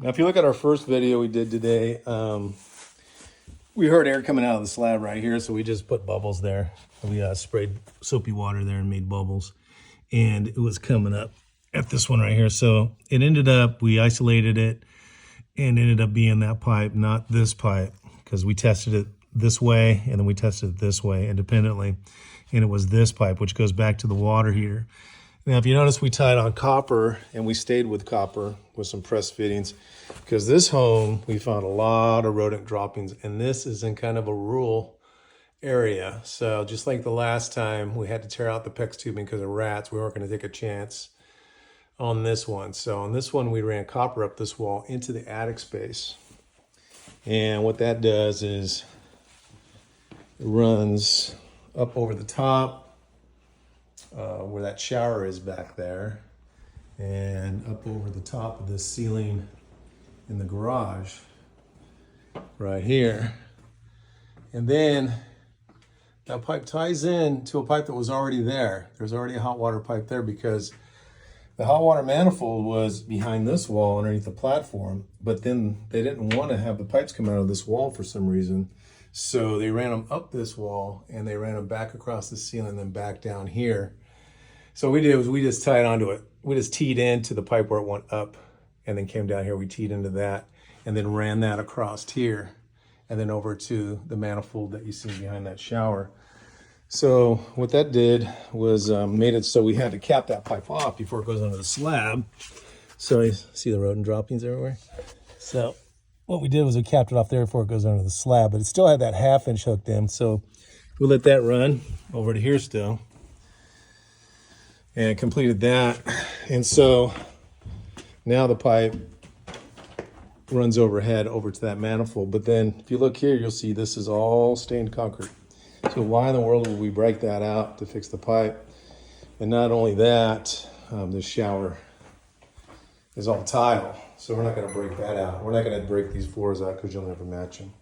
Now, if you look at our first video we did today, we heard air coming out of the slab right here, so we just put bubbles there. We sprayed soapy water there and made bubbles, and it was coming up at this one right here. So it ended up, we isolated it, and it ended up being that pipe, not this pipe, because we tested it this way, and then we tested it this way independently, and it was this pipe, which goes back to the water heater. Now, if you notice, we tied on copper, and we stayed with copper with some press fittings, because this home, we found a lot of rodent droppings, and this is in kind of a rural area. So just like the last time, we had to tear out the PEX tubing because of rats. We weren't going to take a chance on this one. So on this one, we ran copper up this wall into the attic space. And what that does is it runs up over the top, where that shower is back there, and up over the top of this ceiling in the garage right here. And then that pipe ties in to a pipe that was already there. There's already a hot water pipe there because the hot water manifold was behind this wall underneath the platform, but then they didn't want to have the pipes come out of this wall for some reason. So they ran them up this wall and they ran them back across the ceiling and then back down here. So what we did was we just tied onto it. We just teed into the pipe where it went up and then came down here. We teed into that and then ran that across here and then over to the manifold that you see behind that shower. So what that did was made it so we had to cap that pipe off before it goes under the slab. So you see the rodent droppings everywhere? So what we did was we capped it off there before it goes under the slab, but it still had that 1/2 inch hooked in. So we let that run over to here still and completed that. And so now the pipe runs overhead over to that manifold. But then if you look here, you'll see this is all stained concrete. So why in the world would we break that out to fix the pipe? And not only that, this shower is all tile. So we're not gonna break that out. We're not gonna break these floors out because you'll never match them.